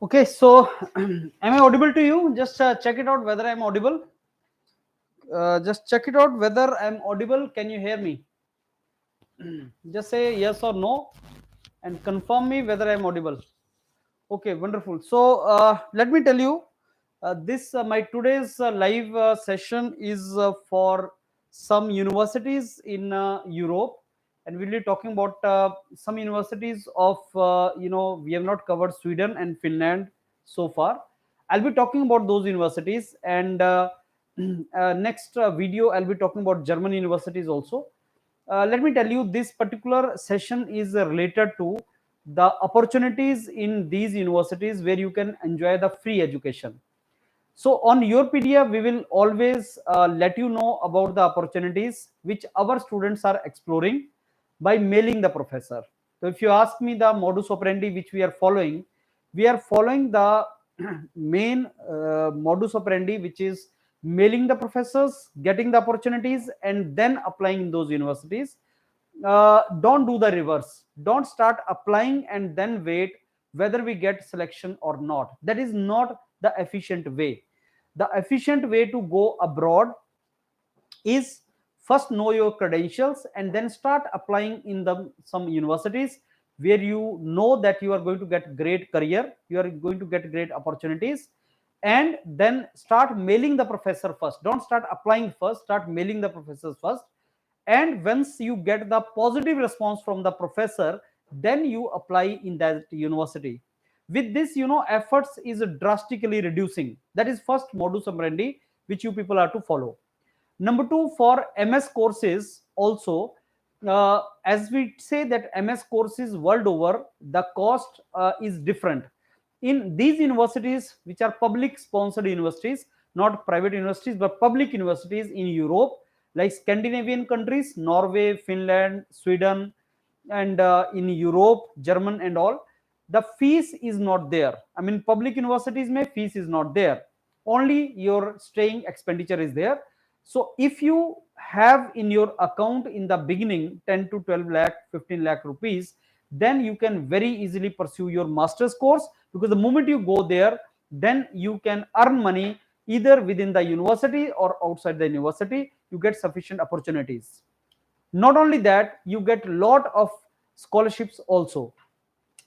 Okay, so am I audible to you? Just check it out whether I'm audible. Just check it out whether I'm audible. Can you hear me? Just say yes or no and confirm me whether I'm audible. Okay, wonderful. So let me tell you, this my today's live session is for some universities in Europe, and we'll be talking about some universities of we have not covered Sweden and Finland so far. I'll be talking about those universities, and next video I'll be talking about German universities also. Let me tell you, this particular session is related to the opportunities in these universities where you can enjoy the free education. So on YourPedia, we will always let you know about the opportunities which our students are exploring by mailing the professor. So if you ask me the modus operandi which we are following the main modus operandi, which is mailing the professors, getting the opportunities, and then applying in those universities. Don't do the reverse. Don't start applying and then wait whether we get selection or not. That is not the efficient way. The efficient way to go abroad is first know your credentials and then start applying in the some universities where you know that you are going to get great career, you are going to get great opportunities, and then start mailing the professor first. Don't start applying first, start mailing the professors first. And once you get the positive response from the professor, then you apply in that university. With this, efforts is drastically reducing. That is first modus operandi which you people are to follow. Number two, for MS courses also, as we say that MS courses world over, the cost is different. In these universities, which are public sponsored universities, not private universities, but public universities in Europe, like Scandinavian countries, Norway, Finland, Sweden, and in Europe, German and all, the fees is not there. I mean, public universities may fees is not there. Only your staying expenditure is there. So if you have in your account in the beginning 10 to 12 lakh, 15 lakh rupees, then you can very easily pursue your master's course, because the moment you go there, then you can earn money either within the university or outside the university. You get sufficient opportunities. Not only that, you get lot of scholarships also.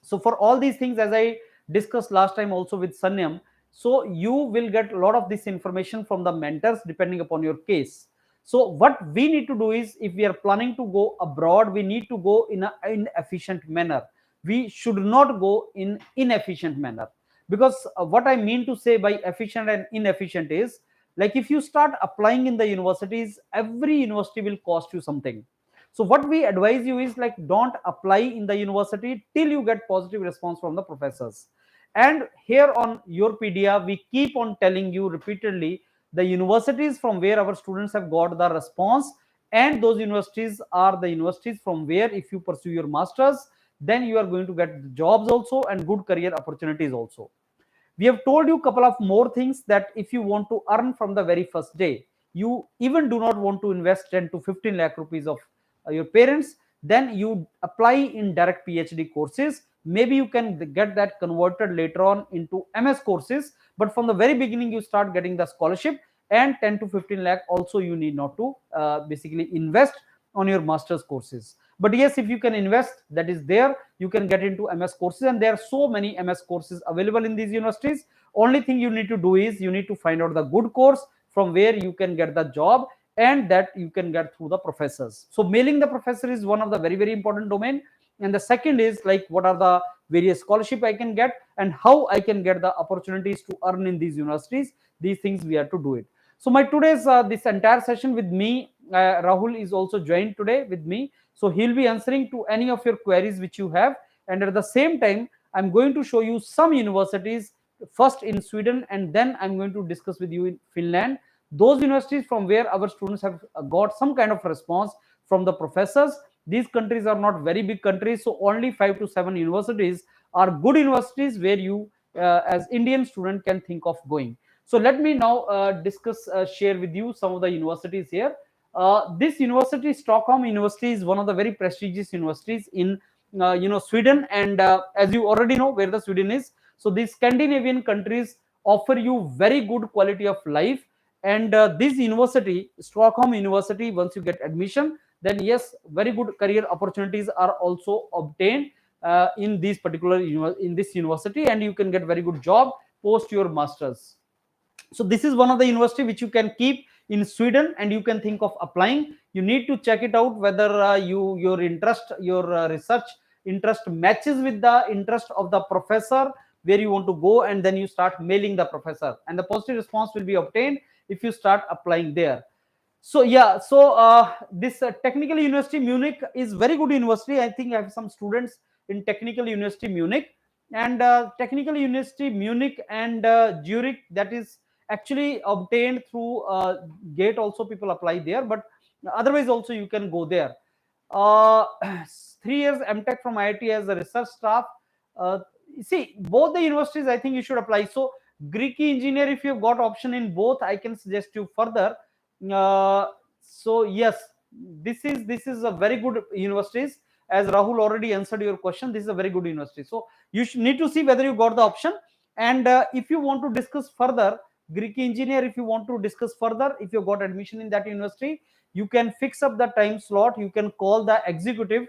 So for all these things, as I discussed last time also with Sanyam, so you will get a lot of this information from the mentors depending upon your case. So what we need to do is, if we are planning to go abroad, we need to go in an efficient manner. We should not go in inefficient manner, because what I mean to say by efficient and inefficient is, like, if you start applying in the universities, every university will cost you something. So what we advise you is, like, don't apply in the university till you get positive response from the professors. And here on YourPedia, we keep on telling you repeatedly the universities from where our students have got the response, and those universities are the universities from where, if you pursue your masters, then you are going to get jobs also and good career opportunities also. We have told you a couple of more things, that if you want to earn from the very first day, you even do not want to invest 10 to 15 lakh rupees of your parents, then you apply in direct PhD courses. Maybe you can get that converted later on into MS courses, but from the very beginning you start getting the scholarship, and 10 to 15 lakh also you need not to basically invest on your master's courses. But yes, if you can invest, that is there, you can get into MS courses, and there are so many MS courses available in these universities. Only thing you need to do is, you need to find out the good course from where you can get the job, and that you can get through the professors. So mailing the professor is one of the very, very important domain. And the second is, like, what are the various scholarship I can get, and how I can get the opportunities to earn in these universities. These things we have to do it. So my today's this entire session with me, Rahul is also joined today with me. So he'll be answering to any of your queries which you have. And at the same time, I'm going to show you some universities, first in Sweden, and then I'm going to discuss with you in Finland, those universities from where our students have got some kind of response from the professors. These countries are not very big countries, so only 5 to 7 universities are good universities where you as Indian student can think of going. So let me now share with you some of the universities here. This university, Stockholm University, is one of the very prestigious universities in Sweden, and as you already know where the Sweden is. So these Scandinavian countries offer you very good quality of life. And this university, Stockholm University, once you get admission, then yes, very good career opportunities are also obtained in these particular in this university, and you can get very good job post your masters. So this is one of the university which you can keep in Sweden, and you can think of applying. You need to check it out whether your interest, your research interest matches with the interest of the professor where you want to go, and then you start mailing the professor, and the positive response will be obtained if you start applying there. So yeah, so this technical university Munich is very good university. I think I have some students in technical university Munich, and technical university Munich and Zurich, that is actually obtained through gate. Also people apply there, but otherwise also you can go there. uh, 3 years MTech from IIT as a research staff. uh, See, both the universities I think you should apply. So Greek engineer, if you've got option in both, I can suggest you further. So yes, this is a very good universities. As Rahul already answered your question, this is a very good university. So you should need to see whether you got the option. And if you want to discuss further Greek engineer, if you want to discuss further, if you got admission in that university, you can fix up the time slot. You can call the executive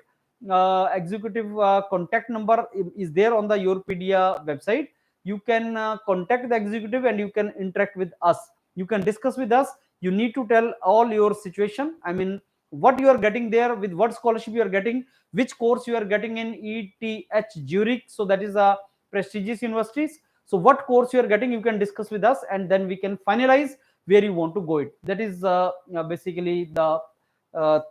contact number is there on the YourPedia website. You can contact the executive and you can interact with us. You can discuss with us. You need to tell all your situation. I mean, what you are getting there, with what scholarship you are getting, which course you are getting in ETH Zurich. So that is a prestigious universities. So what course you are getting, you can discuss with us, and then we can finalize where you want to go it. That is basically the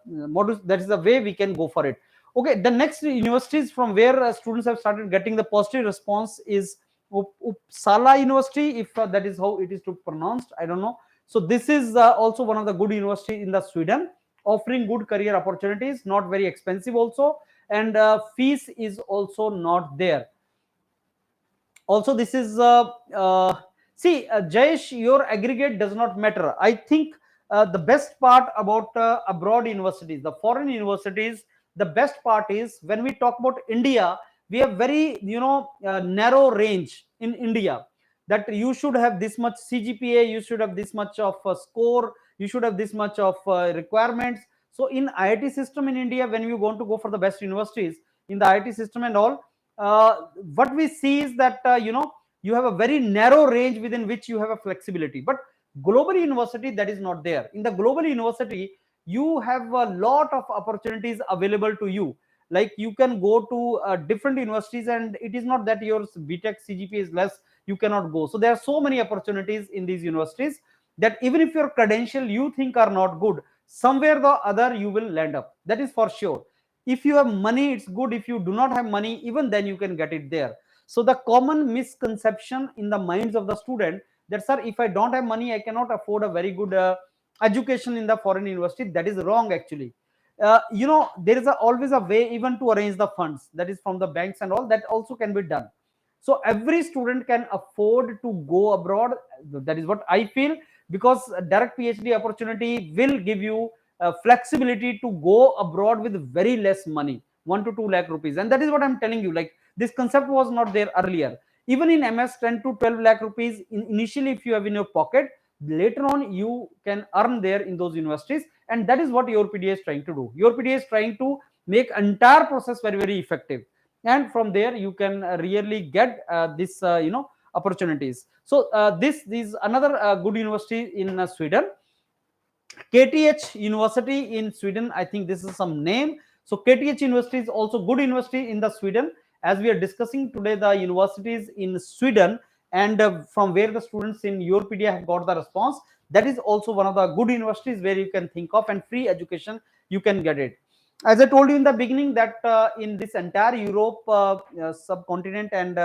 modus. That is the way we can go for it. Okay, the next universities from where students have started getting the positive response is Uppsala University, if that is how it is to pronounced, I don't know. So this is also one of the good university in the Sweden, offering good career opportunities, not very expensive also, and fees is also not there. Also this is see, Jayesh, your aggregate does not matter. I think the best part about abroad universities, the foreign universities, the best part is when we talk about India, we have very narrow range in India, that you should have this much CGPA, you should have this much of score, you should have this much of requirements. So in IIT system in India, when you want to go for the best universities in the IIT system and all, what we see is that you have a very narrow range within which you have a flexibility. But global university, that is not there. In the global university, you have a lot of opportunities available to you. Like you can go to different universities, and it is not that your BTech CGPA is less, you cannot go. So there are so many opportunities in these universities that even if your credential you think are not good, somewhere the other you will land up. That is for sure. If you have money, it's good. If you do not have money, even then you can get it there. So the common misconception in the minds of the student, that sir, if I don't have money, I cannot afford a very good education in the foreign university. That is wrong actually. There is always a way even to arrange the funds, that is from the banks and all, that also can be done. So every student can afford to go abroad. That is what I feel, because a direct PhD opportunity will give you flexibility to go abroad with very less money, 1 to 2 lakh rupees. And that is what I'm telling you, like this concept was not there earlier. Even in MS, 10 to 12 lakh rupees initially if you have in your pocket, later on you can earn there in those universities. And that is what YourPedia is trying to do. YourPedia is trying to make entire process very, very effective, and from there you can really get this opportunities. So this is another good university in Sweden, Kth University in Sweden. I think this is some name. So Kth University is also good university in the Sweden. As we are discussing today, the universities in Sweden, and from where the students in YourPedia have got the response, that is also one of the good universities where you can think of, and free education you can get it. As I told you in the beginning, that in this entire Europe subcontinent and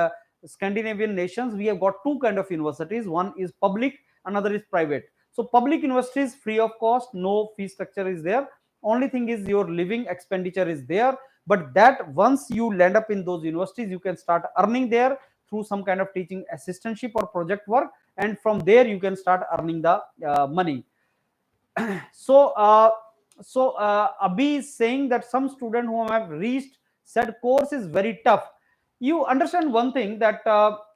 Scandinavian nations, we have got two kind of universities. One is public, another is private. So public universities free of cost, no fee structure is there. Only thing is your living expenditure is there. But that once you land up in those universities, you can start earning there through some kind of teaching assistantship or project work, and from there you can start earning the money. So Abhi is saying that some student who have reached said course is very tough. You understand one thing, that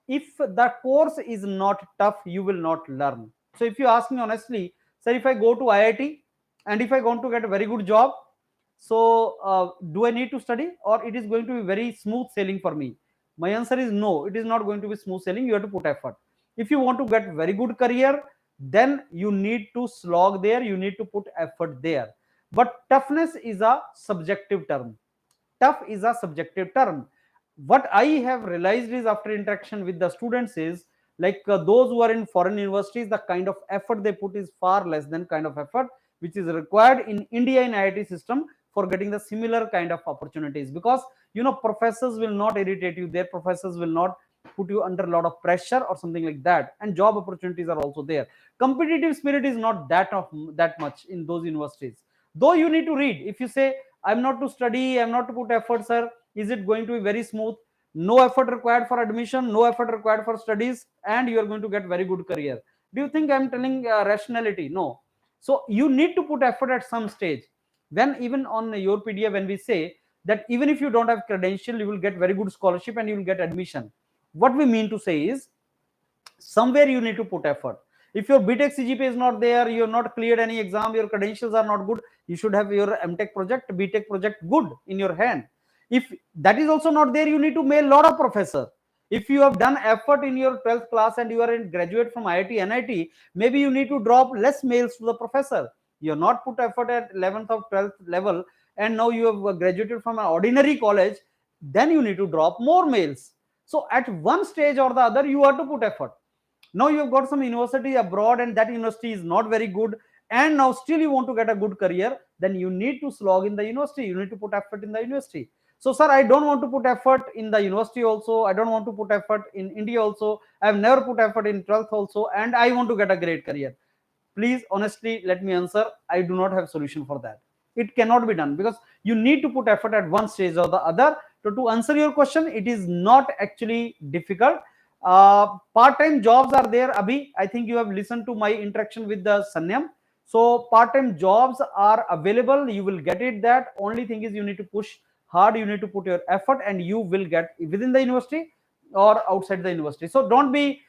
if the course is not tough, you will not learn. So if you ask me honestly, sir, if I go to IIT and if I want to get a very good job, so do I need to study, or it is going to be very smooth sailing for me? My answer is no, it is not going to be smooth sailing. You have to put effort. If you want to get very good career, then you need to slog there, you need to put effort there. But toughness is a subjective term. Tough is a subjective term. What I have realized is, after interaction with the students, is like those who are in foreign universities, the kind of effort they put is far less than kind of effort which is required in India in IIT system for getting the similar kind of opportunities. Because professors will not irritate you, their professors will not put you under a lot of pressure or something like that, and job opportunities are also there. Competitive spirit is not that much in those universities, though you need to read. If you say I'm not to study, I'm not to put effort, sir, is it going to be very smooth? No effort required for admission, no effort required for studies, and you are going to get very good career. Do you think I'm telling rationality? No. So you need to put effort at some stage. Then even on YourPedia, when we say that even if you don't have credential, you will get very good scholarship and you will get admission, what we mean to say is, somewhere you need to put effort. If your BTech CGPA is not there, you have not cleared any exam, your credentials are not good, you should have your MTech project, BTech project good in your hand. If that is also not there, you need to mail a lot of professor. If you have done effort in your 12th class and you are in graduate from IIT, NIT, maybe you need to drop less mails to the professor. You have not put effort at 11th or 12th level, and now you have graduated from an ordinary college, then you need to drop more mails. So at one stage or the other, you have to put effort. Now you have got some university abroad and that university is not very good, and now still you want to get a good career, then you need to slog in the university, you need to put effort in the university. So sir, I don't want to put effort in the university also, I don't want to put effort in India also, I have never put effort in 12th also, and I want to get a great career. Please honestly let me answer, I do not have solution for that. It cannot be done, because you need to put effort at one stage or the other. So to answer your question, it is not actually difficult. Part-time jobs are there, Abhi. I think you have listened to my interaction with the Sanyam. So part-time jobs are available, you will get it. That only thing is, you need to push hard, you need to put your effort, and you will get within the university or outside the university. So don't be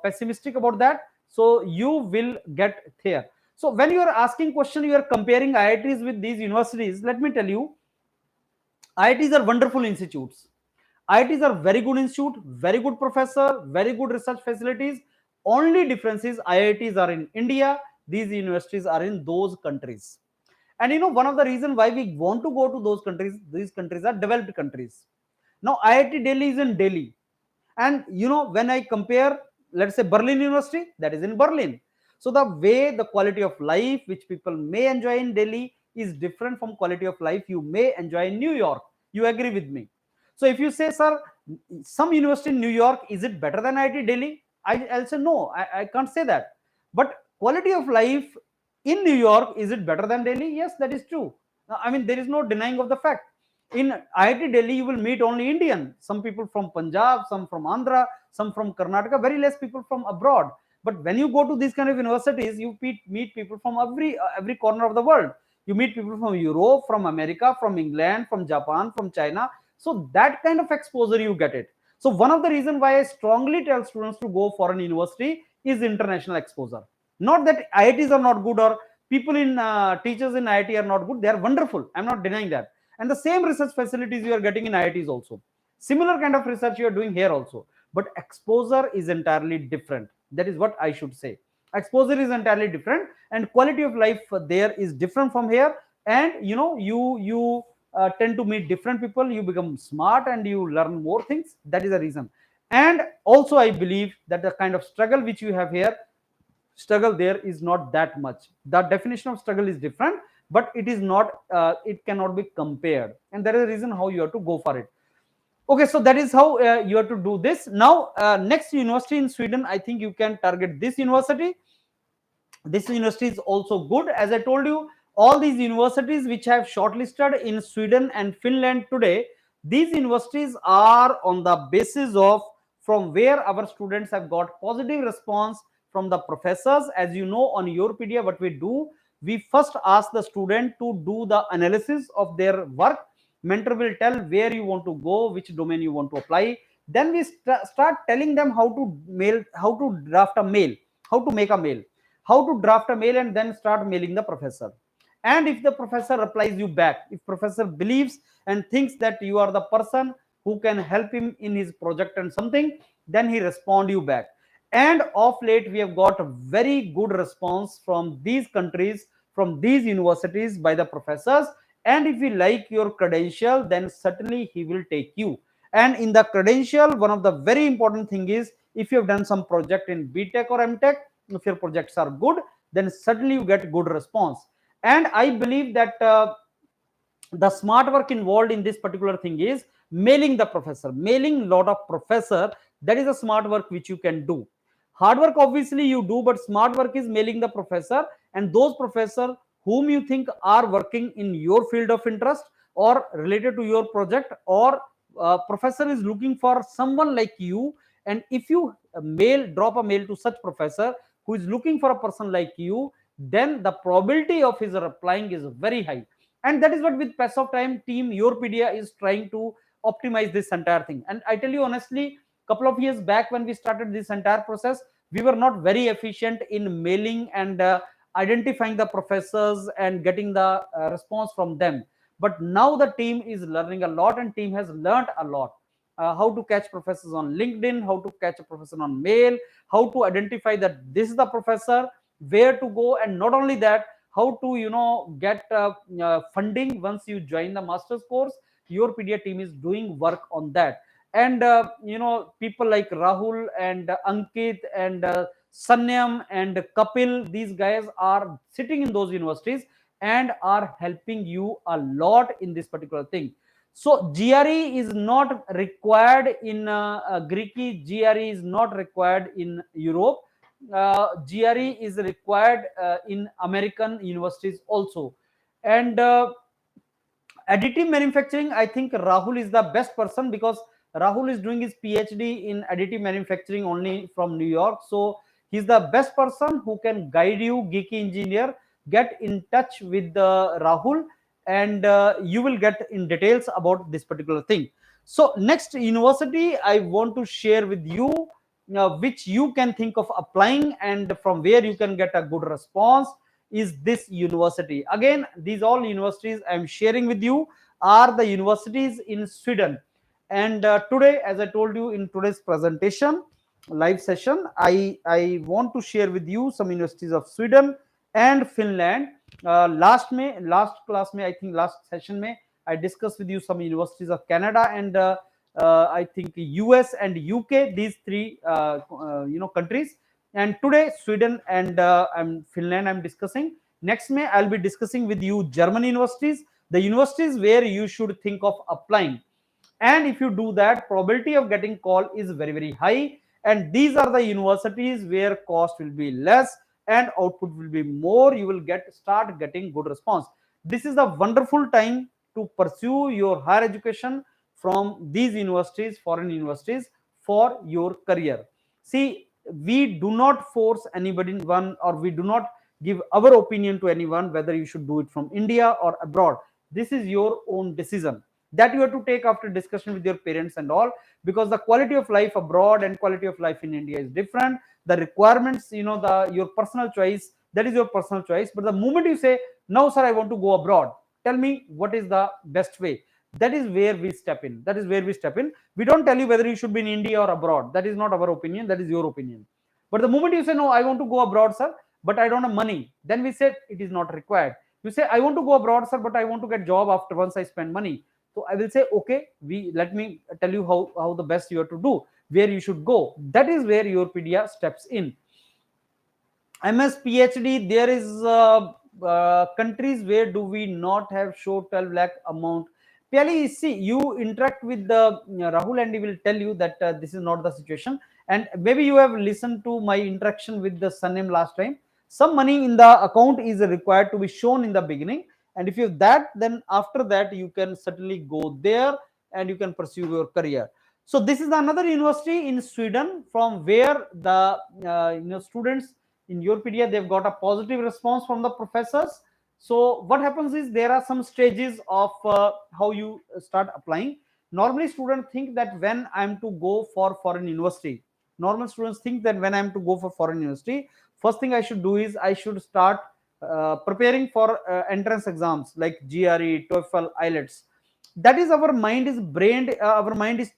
pessimistic about that. So you will get there. So when you are asking question, you are comparing IITs with these universities, let me tell you, IITs are wonderful institutes. IITs are very good institute, very good professor, very good research facilities. Only difference is IITs are in India, these universities are in those countries. And one of the reasons why we want to go to those countries, these countries are developed countries. Now IIT Delhi is in Delhi. And when I compare, let's say Berlin University, that is in Berlin. So the way, the quality of life which people may enjoy in Delhi is different from quality of life you may enjoy in New York. You agree with me? So if you say, sir, some university in New York, is it better than IIT Delhi? I'll say no, I can't say that. But quality of life in New York, is it better than Delhi? Yes, that is true. I mean, there is no denying of the fact. In IIT Delhi, you will meet only Indian, some people from Punjab, some from Andhra, some from Karnataka, very less people from abroad. But when you go to these kind of universities, you meet people from every corner of the world. You meet people from Europe, from America, from England, from Japan, from China. So that kind of exposure you get it. So one of the reasons why I strongly tell students to go for an university is international exposure. Not that IITs are not good, or people in teachers in IIT are not good. They are wonderful. I'm not denying that. And the same research facilities you are getting in IITs also. Similar kind of research you are doing here also. But exposure is entirely different. That is what I should say. Exposure is entirely different, and quality of life there is different from here. And you tend to meet different people, you become smart, and you learn more things. That is the reason. And also I believe that the kind of struggle which you have here, struggle there is not that much. The definition of struggle is different, but it is not it cannot be compared, and there is a reason how you have to go for it. Okay, so that is how you have to do this. Now next university in Sweden, I think you can target this university. This university is also good. As I told you, all these universities which have shortlisted in Sweden and Finland today, these universities are on the basis of from where our students have got positive response from the professors. As you know, on YourPedia, what we do, we first ask the student to do the analysis of their work. Mentor will tell where you want to go, which domain you want to apply. Then we start telling them how to mail, how to draft a mail, how to make a mail, how to draft a mail, and then start mailing the professor. And if the professor replies you back, if professor believes and thinks that you are the person who can help him in his project and something, then he respond you back. And of late we have got a very good response from these countries, from these universities, by the professors. And if you like your credential, then certainly he will take you. And in the credential, one of the very important thing is, if you have done some project in BTech or MTech, if your projects are good, then certainly you get good response. And I believe that the smart work involved in this particular thing is mailing the professor, mailing lot of professor. That is a smart work which you can do. Hard work obviously you do, but smart work is mailing the professor, and those professor whom you think are working in your field of interest or related to your project, or professor is looking for someone like you. And if you drop a mail to such professor who is looking for a person like you, then the probability of his replying is very high. And that is what, with pass of time, team YourPedia is trying to optimize this entire thing. And I tell you honestly, couple of years back when we started this entire process, we were not very efficient in mailing and identifying the professors and getting the response from them. But now the team is learning a lot, and team has learned a lot. How to catch professors on LinkedIn, how to catch a professor on mail, how to identify that this is the professor, where to go, and not only that, how to get funding once you join the master's course. YourPedia team is doing work on that. And people like Rahul and Ankit and Sanyam and Kapil, these guys are sitting in those universities and are helping you a lot in this particular thing. So GRE is not required in Greek, GRE is not required in Europe. GRE is required in American universities also. And additive manufacturing, I think Rahul is the best person, because Rahul is doing his PhD in additive manufacturing only from New York. So he's the best person who can guide you, geeky engineer. Get in touch with Rahul, and you will get in details about this particular thing. So next university I want to share with you, which you can think of applying and from where you can get a good response, is this university. Again, these all universities I am sharing with you are the universities in Sweden. And today, as I told you in today's presentation live session, I want to share with you some universities of Sweden and Finland. Last class may, I think last session may, I discussed with you some universities of Canada and I think US and UK, these three countries. And today Sweden and Finland I'm discussing. Next May I'll be discussing with you German universities, the universities where you should think of applying. And if you do that, probability of getting call is very, very high. And these are the universities where cost will be less and output will be more. You will start getting good response. This is a wonderful time to pursue your higher education from these universities, foreign universities, for your career. See, we do not force anybody one, or we do not give our opinion to anyone whether you should do it from India or abroad. This is your own decision that you have to take after discussion with your parents and all, because the quality of life abroad and quality of life in India is different. The requirements, your personal choice, that is your personal choice. But the moment you say, no sir, I want to go abroad, tell me what is the best way, that is where we step in. That is where we step in. We don't tell you whether you should be in India or abroad. That is not our opinion, that is your opinion. But the moment you say, no, I want to go abroad sir, but I don't have money, then we say it is not required. You say, I want to go abroad sir, but I want to get job after once I spend money. So I will say, okay, let me tell you how the best you have to do, where you should go. That is where YourPedia steps in. MS PhD, there is countries where do we not have show 12 lakh amount. Purely, see, you interact with the Rahul and he will tell you that this is not the situation. And maybe you have listened to my interaction with the Sanem last time. Some money in the account is required to be shown in the beginning. And if you have that, then after that, you can certainly go there and you can pursue your career. So this is another university in Sweden from where the students in YourPedia, they've got a positive response from the professors. So what happens is there are some stages of how you start applying. Normally students think that when I'm to go for foreign university, normal students think that when I'm to go for foreign university, first thing I should do is I should start preparing for entrance exams like GRE, TOEFL, IELTS. That is our mind is brained, our mind is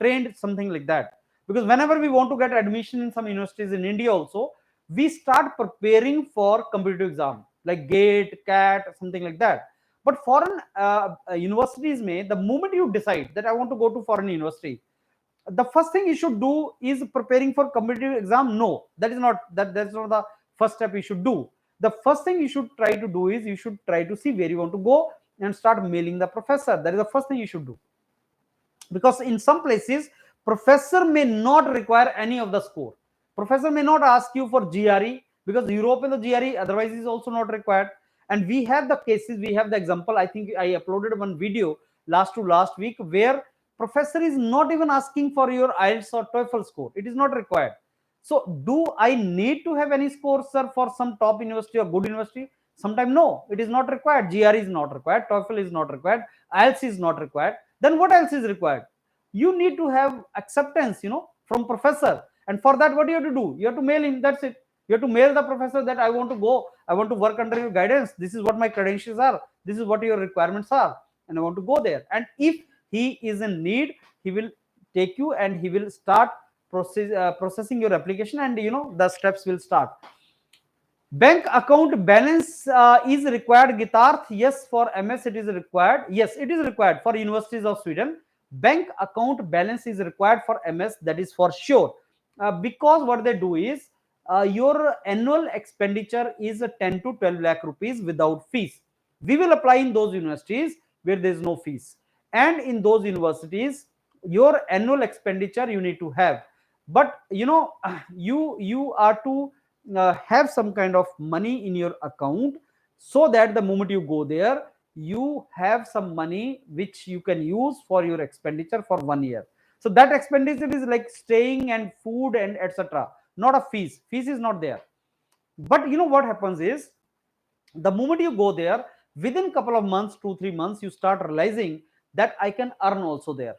trained something like that. Because whenever we want to get admission in some universities in India also, we start preparing for competitive exam like GATE, CAT, something like that. But foreign universities may, the moment you decide that I want to go to foreign university, the first thing you should do is preparing for competitive exam. No, that is not that's not the first step you should do. The first thing you should try to do is you should try to see where you want to go and start mailing the professor. That is the first thing you should do, because in some places professor may not require any of the score. Professor may not ask you for GRE, because Europe in the GRE otherwise is also not required. And we have the cases, we have the example, I think I uploaded one video last to last week, where professor is not even asking for your IELTS or TOEFL score. It is not required. So do I need to have any score, sir, for some top university or good university? Sometimes no, it is not required. GRE is not required, TOEFL is not required, IELTS is not required. Then what else is required? You need to have acceptance, from professor. And for that, what do you have to do? You have to mail him. That's it. You have to mail the professor that I want to go, I want to work under your guidance. This is what my credentials are. This is what your requirements are, and I want to go there. And if he is in need, he will take you and he will start processing your application, and the steps will start. Bank account balance is required, Gitarth. Yes, for MS it is required. Yes, it is required for universities of Sweden. Bank account balance is required for MS, that is for sure. Because what they do is, your annual expenditure is 10 to 12 lakh rupees without fees. We will apply in those universities where there is no fees. And in those universities, your annual expenditure you need to have. But you are to have some kind of money in your account, so that the moment you go there, you have some money which you can use for your expenditure for 1 year. So that expenditure is like staying and food and etc., not a fees is not there. But what happens is, the moment you go there, within couple of months, 2 3 months, you start realizing that I can earn also there.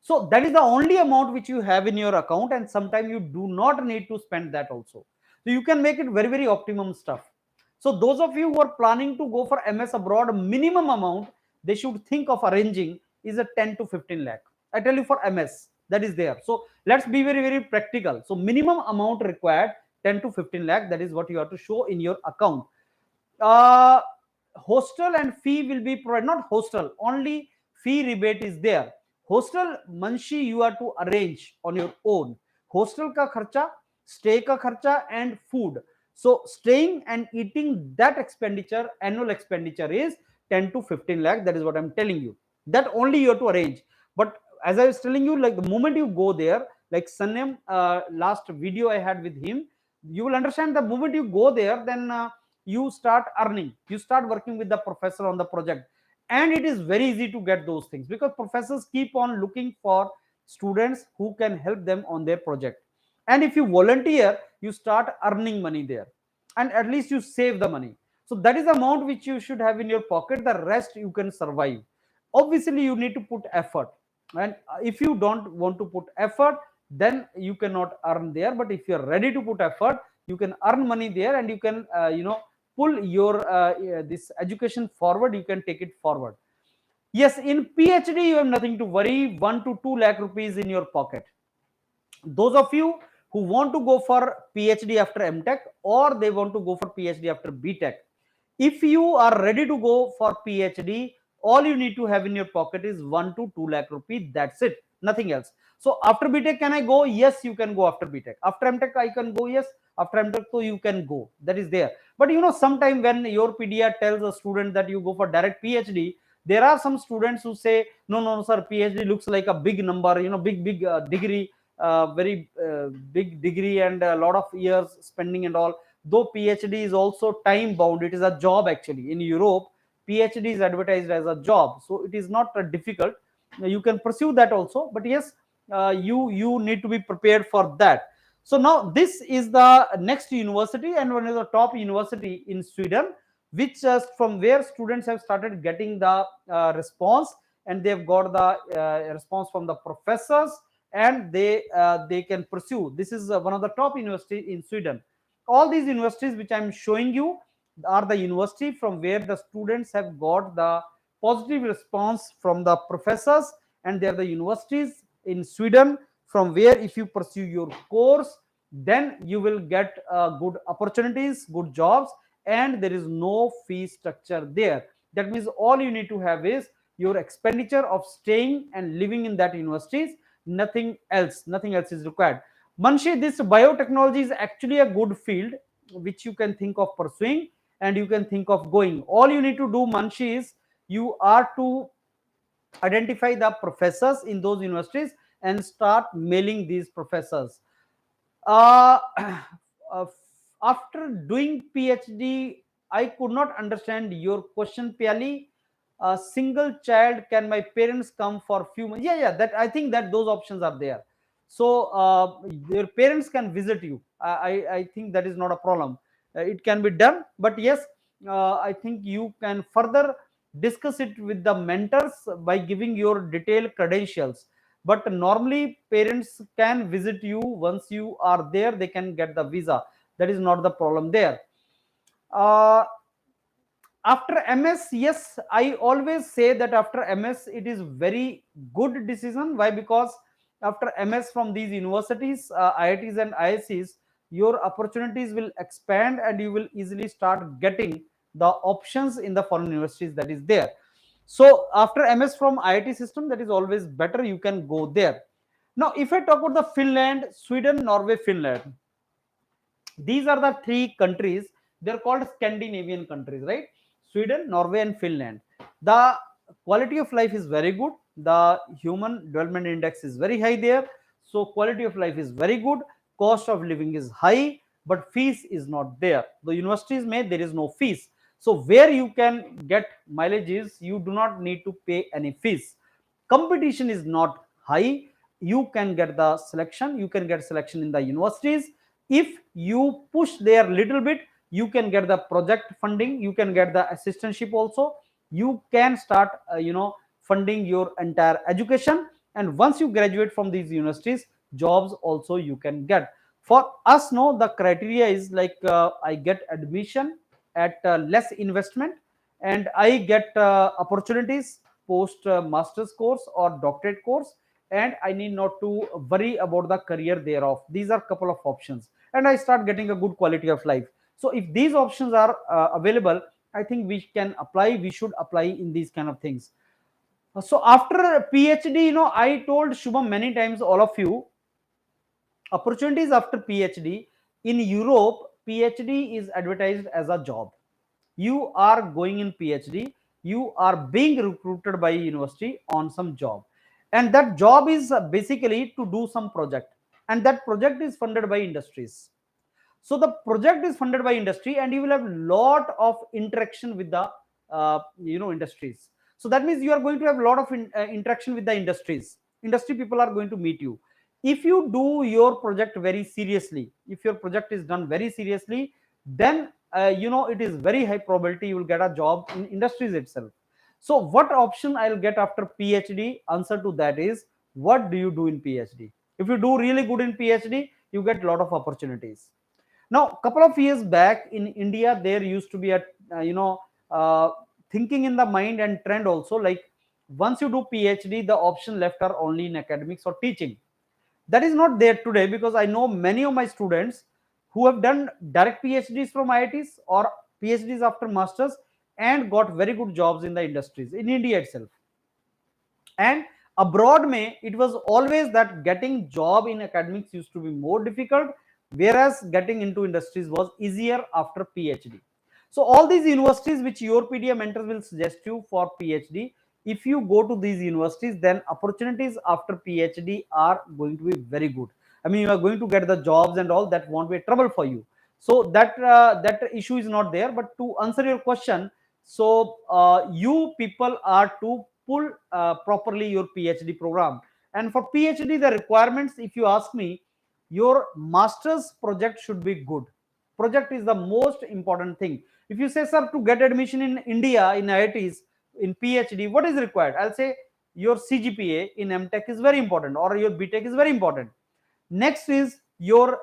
So that is the only amount which you have in your account, and sometimes you do not need to spend that also. So you can make it very, very optimum stuff. So those of you who are planning to go for MS abroad, minimum amount they should think of arranging is a 10 to 15 lakh. I tell you, for MS that is there. So let's be very, very practical. So minimum amount required 10 to 15 lakh. That is what you have to show in your account. Uh, Hostel and fee will be provided. Not hostel only, fee rebate is there. Hostel Manshi you are to arrange on your own. Hostel ka kharcha, stay ka kharcha, and food. So staying and eating, that expenditure, annual expenditure is 10 to 15 lakh. That is what I'm telling you. That only you have to arrange. But as I was telling you, like the moment you go there, like Sanyam, last video I had with him, you will understand the moment you go there, then you start earning, you start working with the professor on the project. And it is very easy to get those things, because professors keep on looking for students who can help them on their project. And if you volunteer, you start earning money there, and at least you save the money. So that is the amount which you should have in your pocket. The rest you can survive. Obviously you need to put effort, and if you don't want to put effort, then you cannot earn there. But if you are ready to put effort, you can earn money there, and you can pull your this education forward, you can take it forward. Yes, in PhD you have nothing to worry. 1 to 2 lakh rupees in your pocket. Those of you who want to go for PhD after MTech, or they want to go for PhD after BTech, if you are ready to go for PhD, all you need to have in your pocket is 1 to 2 lakh rupees. That's it, nothing else. So after BTech, can I go? Yes, you can go after BTech. After MTech, I can go. Yes, after MTech, so you can go. That is there. But sometime when YourPedia tells a student that you go for direct PhD, there are some students who say, no, no, no, sir, PhD looks like a big number, big degree, very big degree, and a lot of years spending and all. Though PhD is also time bound, it is a job actually. In Europe, PhD is advertised as a job, so it is not difficult. You can pursue that also, but yes, you need to be prepared for that. So now this is the next university, and one is the top university in Sweden, which from where students have started getting the response. and they've got the response from the professors, and they can pursue. This is one of the top universities in Sweden. All these universities which I'm showing you are the university from where the students have got the positive response from the professors, and they are the universities in Sweden from where if you pursue your course, then you will get good opportunities, good jobs, and there is no fee structure there. That means all you need to have is your expenditure of staying and living in that universities. Nothing else is required. Manshi, this biotechnology is actually a good field which you can think of pursuing, and you can think of going. All you need to do, Manshi, is you are to identify the professors in those universities and start mailing these professors. uh, uh, After doing PhD, I could not understand your question, Piali. A single child, can my parents come for few months? Yeah, that I think that those options are there. So your parents can visit you. I think that is not a problem. It can be done, but yes, I think you can further discuss it with the mentors by giving your detailed credentials. But normally parents can visit you. Once you are there, they can get the visa. That is not the problem there. uh, After MS, yes, I always say that after MS it is very good decision. Why? Because after MS from these universities, IITs and ISCs, your opportunities will expand and you will easily start getting the options in the foreign universities that is there. So after MS from IIT system, that is always better, you can go there. Now if I talk about the Finland, Sweden, Norway, Finland, these are the three countries. They're called Scandinavian countries, right? Sweden, Norway, and Finland. The quality of life is very good. The human development index is very high there. So quality of life is very good. Cost of living is high, but fees is not there. The universities may, there is no fees. So where you can get mileages, you do not need to pay any fees. Competition is not high. You can get the selection. You can get selection in the universities. If you push there little bit, you can get the project funding, you can get the assistantship also. You can start funding your entire education, and once you graduate from these universities, jobs also you can get. For us, no, the criteria is like, I get admission at less investment, and I get opportunities post master's course or doctorate course, and I need not to worry about the career thereof. These are couple of options, and I start getting a good quality of life. So if these options are available, I think we can apply, we should apply in these kind of things. So after PhD, I told Shubham many times, all of you, opportunities after PhD in Europe, PhD is advertised as a job. You are going in PhD, you are being recruited by a university on some job, and that job is basically to do some project, and that project is funded by industries. So the project is funded by industry, and you will have lot of interaction with the industries. So that means you are going to have a lot of interaction with the industries. Industry people are going to meet you. If you do your project very seriously, if your project is done very seriously, then it is very high probability you will get a job in industries itself. So what option I'll get after PhD? Answer to that is, what do you do in PhD? If you do really good in PhD, you get a lot of opportunities. Now, a couple of years back in India, there used to be a uh, thinking in the mind and trend also, like, once you do PhD, the option left are only in academics or teaching. That is not there today, because I know many of my students who have done direct PhDs from IITs or PhDs after masters and got very good jobs in the industries in India itself. And abroad, may it was always that getting job in academics used to be more difficult, whereas getting into industries was easier after PhD. So all these universities which YourPedia mentors will suggest you for PhD, if you go to these universities, then opportunities after PhD are going to be very good. I mean, you are going to get the jobs and all, that won't be a trouble for you. So that issue is not there. But to answer your question, so you people are to pull properly your PhD program. And for PhD, the requirements, if you ask me, your master's project should be good. Project is the most important thing. If you say, sir, to get admission in India in IITs in PhD, what is required? I'll say your CGPA in MTech is very important, or your BTech is very important. Next is your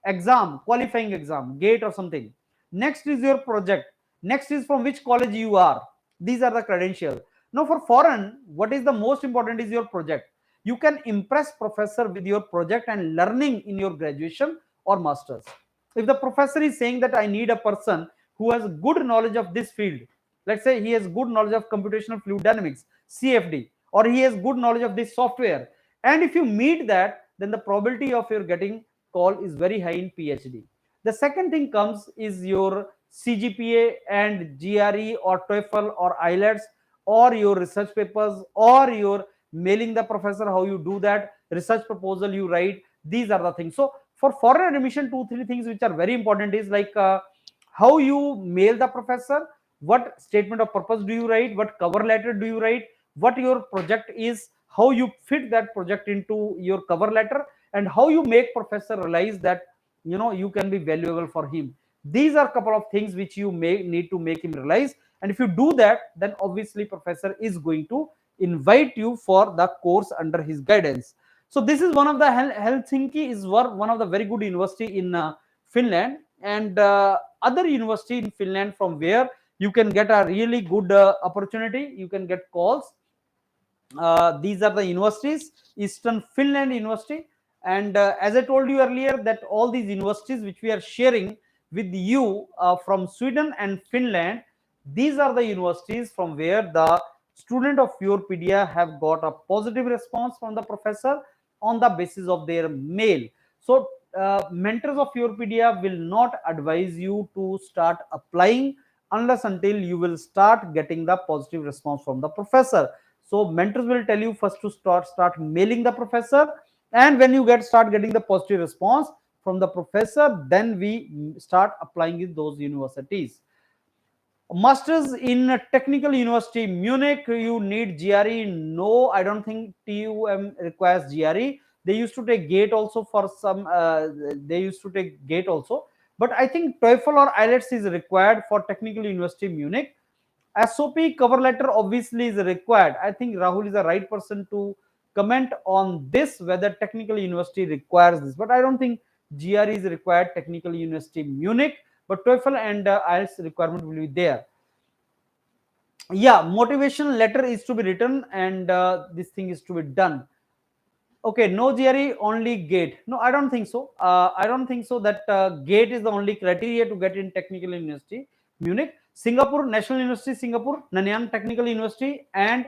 exam, qualifying exam, GATE or something. Next is your project. Next is from which college you are. These are the credentials. Now for foreign, what is the most important is your project. You can impress professor with your project and learning in your graduation or masters. If the professor is saying that I need a person who has good knowledge of this field, let's say he has good knowledge of computational fluid dynamics, CFD, or he has good knowledge of this software, and if you meet that, then the probability of your getting call is very high in PhD. The second thing comes is your CGPA and GRE or TOEFL or IELTS, or your research papers, or your mailing the professor, how you do that, research proposal you write. These are the things. So for foreign admission, 2-3 things which are very important is like how you mail the professor, what statement of purpose do you write, what cover letter do you write, what your project is, how you fit that project into your cover letter, and how you make professor realize that you can be valuable for him. These are a couple of things which you may need to make him realize, and if you do that, then obviously professor is going to invite you for the course under his guidance. So this is one of the Helsinki is one of the very good university in Finland, and other university in Finland from where you can get a really good opportunity, you can get calls. These are the universities: Eastern Finland University, and as I told you earlier, that all these universities which we are sharing with you from Sweden and Finland, these are the universities from where the student of YourPedia have got a positive response from the professor on the basis of their mail. So mentors of YourPedia will not advise you to start applying unless until you will start getting the positive response from the professor. So mentors will tell you first to start mailing the professor, and when you start getting the positive response from the professor, then we start applying in those universities. Masters in Technical University Munich, you need GRE? No, I don't think TUM requires GRE. They used to take GATE also for some. They used to take GATE also, but I think TOEFL or IELTS is required for Technical University Munich. SOP cover letter obviously is required. I think Rahul is the right person to comment on this, whether Technical University requires this, but I don't think GRE is required Technical University Munich, but TOEFL and IELTS requirement will be there. Yeah, motivation letter is to be written, and this thing is to be done. Okay, no GRE, only GATE. No, I don't think so. I don't think so that GATE is the only criteria to get in Technical University Munich. Singapore, National University Singapore, Nanyang Technical University, and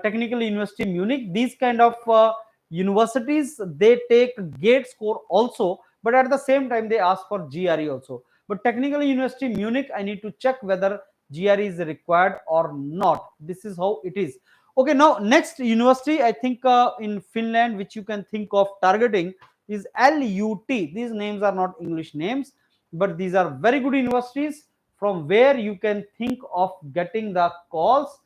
Technical University Munich, these kind of universities, they take GATE score also, but at the same time they ask for GRE also. But Technical University Munich, I need to check whether GRE is required or not. This is how it is. Okay, now next university I think in Finland which you can think of targeting is LUT. These names are not English names, but these are very good universities from where you can think of getting the calls.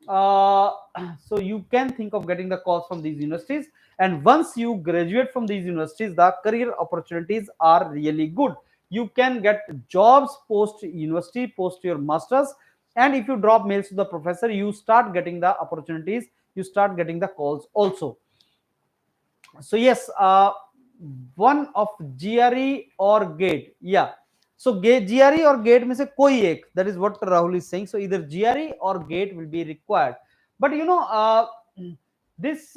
So you can think of getting the calls from these universities, and once you graduate from these universities, the career opportunities are really good. You can get jobs post university, post your masters, and if you drop mails to the professor, you start getting the opportunities, you start getting the calls also. So yes, one of GRE or GATE. Yeah, so GRE or GATE में से कोई एक, that is what Rahul is saying. So either GRE or GATE will be required. But this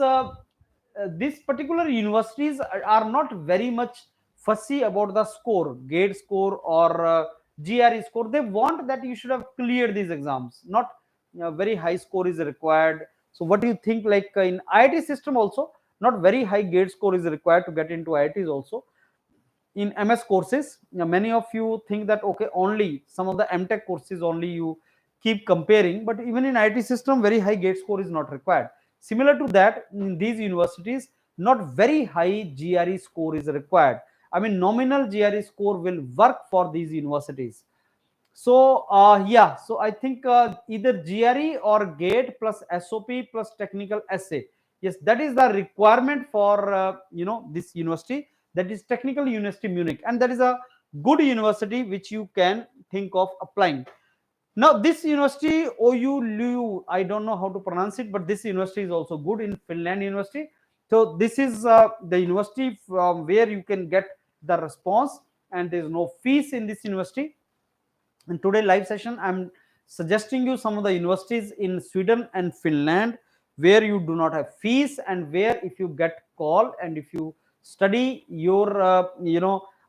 particular universities are not very much fussy about the score, GATE score or GRE score. They want that you should have cleared these exams, not very high score is required. So what do you think, like in IIT system also, not very high GATE score is required to get into IITs also. In MS courses, many of you think that okay, only some of the MTech courses only you keep comparing, but even in IT system, very high GATE score is not required. Similar to that, in these universities, not very high GRE score is required. I mean, nominal GRE score will work for these universities. So yeah, so I think either GRE or GATE plus SOP plus technical essay. Yes, that is the requirement for this university. That is Technical University Munich, and that is a good university which you can think of applying. Now this university, OU, I don't know how to pronounce it, but this university is also good in Finland University. So this is the university from where you can get the response, and there is no fees in this university. In today's live session, I'm suggesting you some of the universities in Sweden and Finland where you do not have fees, and where if you get call and if you study your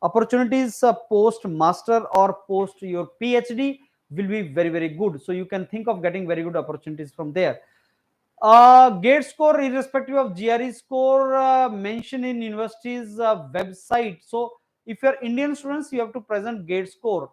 opportunities post master or post your PhD will be very very good. So you can think of getting very good opportunities from there. Gate score, irrespective of GRE score, mentioned in university's website. So if you're Indian students, you have to present gate score.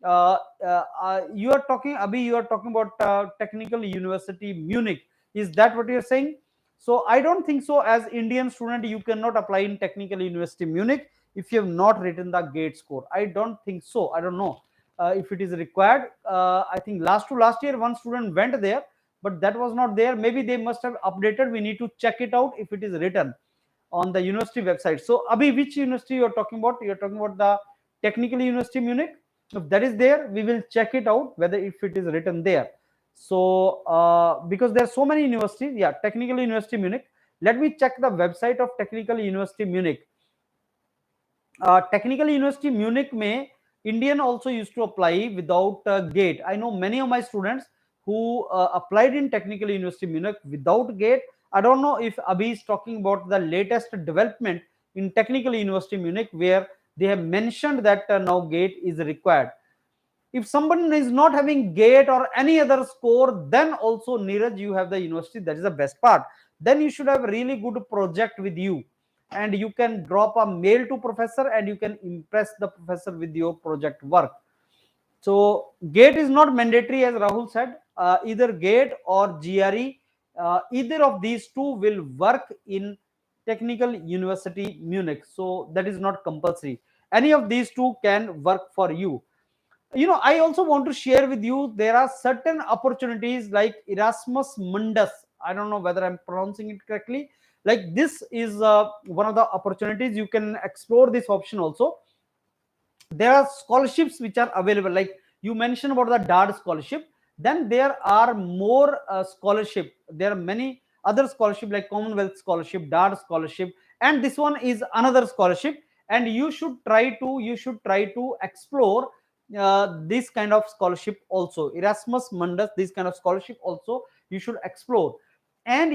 You are talking, Abhi, you are talking about Technical University Munich. Is that what you're saying? So I don't think so. As Indian student, you cannot apply in Technical University Munich if you have not written the gate score. I don't think so. I don't know if it is required. I think last year one student went there, but that was not there. Maybe they must have updated. We need to check it out if it is written on the university website. So Abhi, which university you're talking about? You're talking about the Technical University Munich. If that is there, we will check it out whether if it is written there. So because there are so many universities. Yeah, Technical University Munich. Let me check the website of Technical University Munich. Technical University Munich may Indian also used to apply without gate. I know many of my students who applied in Technical University Munich without gate. I don't know if Abhi is talking about the latest development in Technical University Munich where they have mentioned that now gate is required. If someone is not having gate or any other score, then also Neeraj, you have the university. That is the best part. Then you should have a really good project with you, and you can drop a mail to professor and you can impress the professor with your project work. So gate is not mandatory, as Rahul said. Either gate or GRE, either of these two will work in Technical University Munich. So that is not compulsory. Any of these two can work for you. I also want to share with you, there are certain opportunities like Erasmus Mundus. I don't know whether I'm pronouncing it correctly. Like this is one of the opportunities. You can explore this option also. There are scholarships which are available, like you mentioned about the DARD scholarship. Then there are more scholarship. There are many other scholarship like Commonwealth scholarship, DARD scholarship, and this one is another scholarship. And you should try to explore this kind of scholarship also. Erasmus Mundus, this kind of scholarship also you should explore. And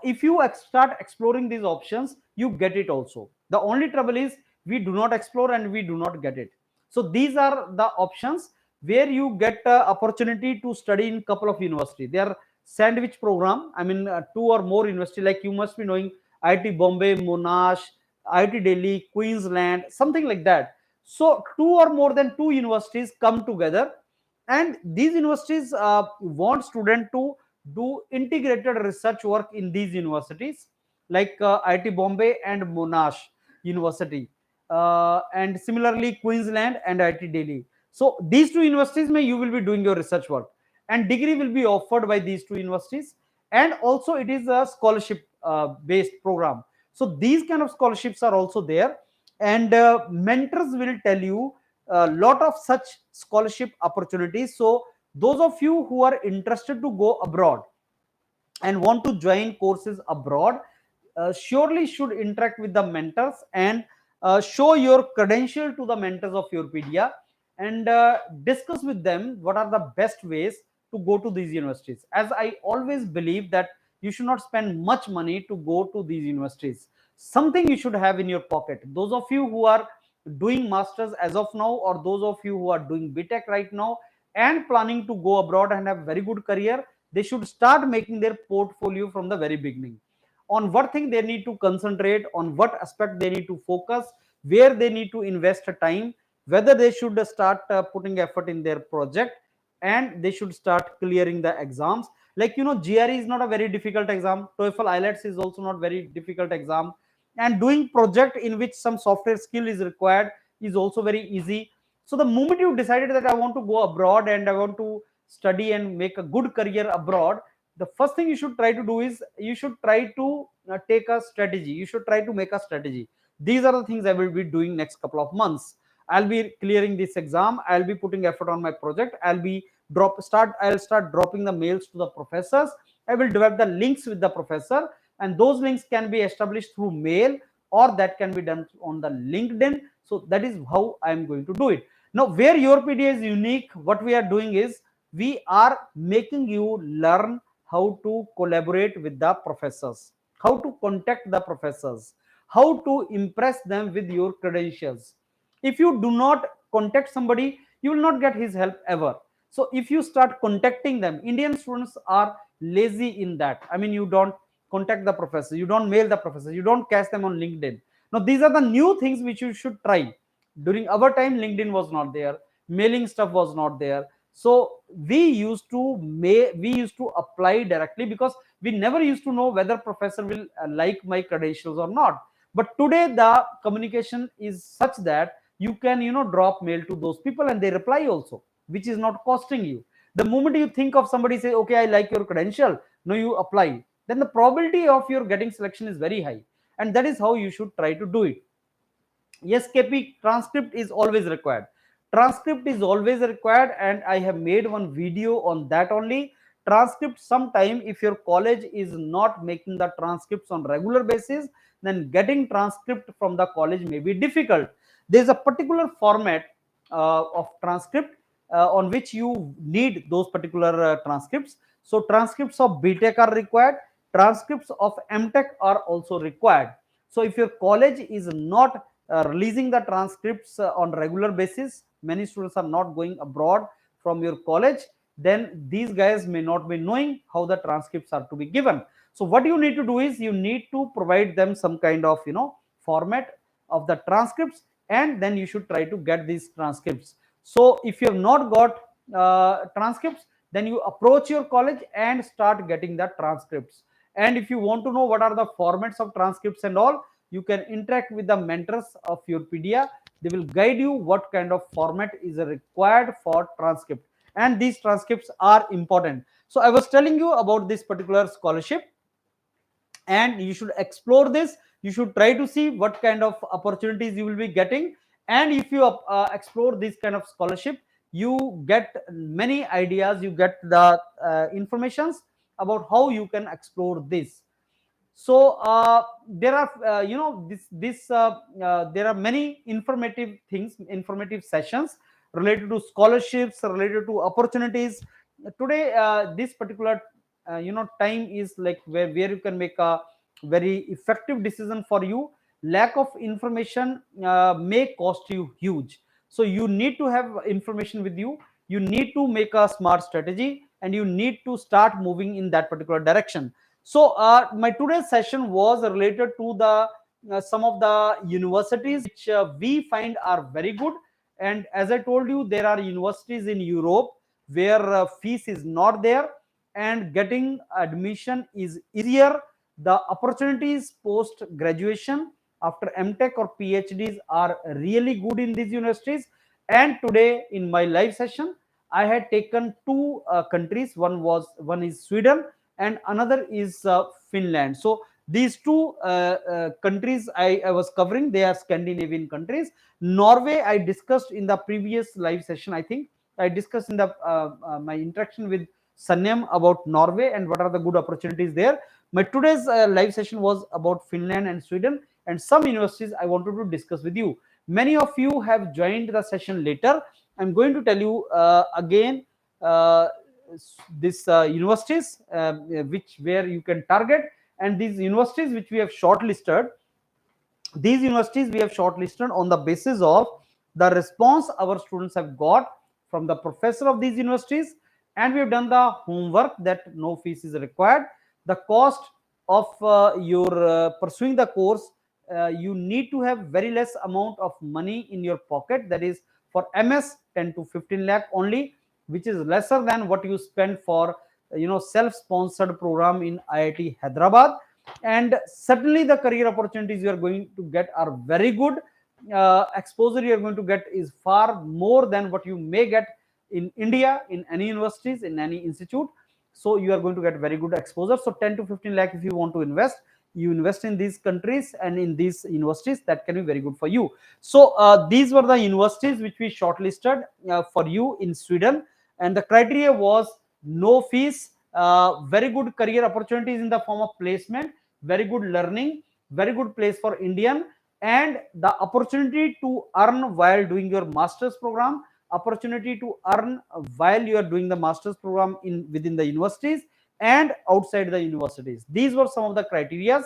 if you start exploring these options, you get it also. The only trouble is we do not explore and we do not get it. So these are the options where you get opportunity to study in couple of university. They are sandwich program. I mean, two or more university, like you must be knowing IIT Bombay, Monash, IIT Delhi, Queensland, something like that. So two or more than two universities come together, and these universities want student to do integrated research work in these universities, like IIT Bombay and Monash University, and similarly Queensland and IIT Delhi. So these two universities may you will be doing your research work, and degree will be offered by these two universities, and also it is a scholarship based program. So these kind of scholarships are also there, and mentors will tell you a lot of such scholarship opportunities. So those of you who are interested to go abroad and want to join courses abroad, surely should interact with the mentors and show your credential to the mentors of YourPedia, and discuss with them what are the best ways to go to these universities. As I always believe that you should not spend much money to go to these universities. Something you should have in your pocket. Those of you who are doing masters as of now, or those of you who are doing BTech right now and planning to go abroad and have very good career, they should start making their portfolio from the very beginning. On what thing they need to concentrate, on what aspect they need to focus, where they need to invest time, whether they should start putting effort in their project, and they should start clearing the exams. Like GRE is not a very difficult exam. TOEFL IELTS is also not very difficult exam, and doing project in which some software skill is required is also very easy. So the moment you decided that I want to go abroad and I want to study and make a good career abroad, the first thing you should try to do is you should try to take a strategy. You should try to make a strategy. These are the things I will be doing next couple of months. I'll be clearing this exam, I'll be putting effort on my project, I'll be I'll start dropping the mails to the professors. I will develop the links with the professor, and those links can be established through mail, or that can be done on the LinkedIn. So that is how I am going to do it. Now, where YourPedia is unique, what we are doing is we are making you learn how to collaborate with the professors, how to contact the professors, how to impress them with your credentials. If you do not contact somebody, you will not get his help ever. So if you start contacting them, Indian students are lazy in that. I mean, you don't contact the professor, you don't mail the professor, you don't catch them on LinkedIn. Now these are the new things which you should try. During our time, LinkedIn was not there, mailing stuff was not there. So we used to apply directly, because we never used to know whether professor will like my credentials or not. But today the communication is such that you can drop mail to those people and they reply also, which is not costing you. The moment you think of somebody, say, okay, I like your credential, now you apply, then the probability of your getting selection is very high. And that is how you should try to do it. Yes, KP, transcript is always required. Transcript is always required, and I have made one video on that only. Transcript, sometime if your college is not making the transcripts on regular basis, then getting transcript from the college may be difficult. There is a particular format of transcript on which you need those particular transcripts. So transcripts of BTech are required, transcripts of MTech are also required. So if your college is not releasing the transcripts on regular basis, many students are not going abroad from your college, then these guys may not be knowing how the transcripts are to be given. So what you need to do is you need to provide them some kind of format of the transcripts, and then you should try to get these transcripts. So if you have not got transcripts, then you approach your college and start getting the transcripts. And if you want to know what are the formats of transcripts and all, you can interact with the mentors of YourPedia. They will guide you what kind of format is required for transcript, and these transcripts are important. So I was telling you about this particular scholarship, and you should explore this. You should try to see what kind of opportunities you will be getting, and if you explore this kind of scholarship, you get many ideas, you get the informations about how you can explore this. So there are there are many informative things, informative sessions related to scholarships, related to opportunities. Today this particular time is like where you can make a very effective decision for you. Lack of information may cost you huge, so you need to have information with you. You need to make a smart strategy, and you need to start moving in that particular direction. So my today's session was related to the some of the universities which we find are very good. And as I told you, there are universities in Europe where fees is not there, and getting admission is easier. The opportunities post graduation after MTech or PhDs are really good in these universities. And today in my live session, I had taken two countries. One is Sweden, and another is Finland. So these two countries I was covering, they are Scandinavian countries. Norway I discussed in the previous live session. I think I discussed in the my interaction with Sanyam about Norway and what are the good opportunities there. My today's live session was about Finland and Sweden, and some universities I wanted to discuss with you. Many of you have joined the session later. I'm going to tell you again these universities where you can target, and these universities which we have shortlisted. These universities we have shortlisted on the basis of the response our students have got from the professor of these universities, and we have done the homework that no fees is required. The cost of your pursuing the course, you need to have very less amount of money in your pocket. That is for MS 10 to 15 lakh only, which is lesser than what you spend for self-sponsored program in IIT Hyderabad. And certainly the career opportunities you are going to get are very good. Exposure you are going to get is far more than what you may get in India in any universities, in any institute. So you are going to get very good exposure. So 10 to 15 lakh if you want to invest, you invest in these countries and in these universities, that can be very good for you. So these were the universities which we shortlisted for you in Sweden. and the criteria was no fees, very good career opportunities in the form of placement, very good learning, very good place for Indian, and the opportunity to earn while doing your master's program, opportunity to earn while you are doing the master's program in within the universities and outside the universities. These were some of the criteria,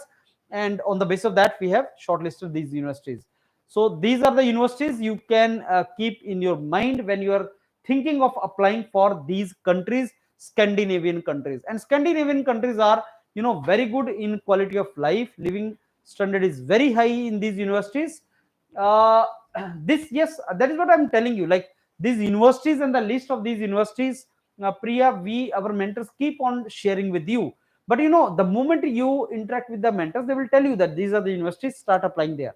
and on the basis of that we have shortlisted these universities. So these are the universities you can keep in your mind when you are thinking of applying for these countries, Scandinavian countries. And Scandinavian countries are, very good in quality of life. Living standard is very high in these universities. uh, this, yes, that is what I'm telling you, like these universities and the list of these universities, Priya, we, our mentors, keep on sharing with you. But the moment you interact with the mentors, they will tell you that these are the universities, start applying there.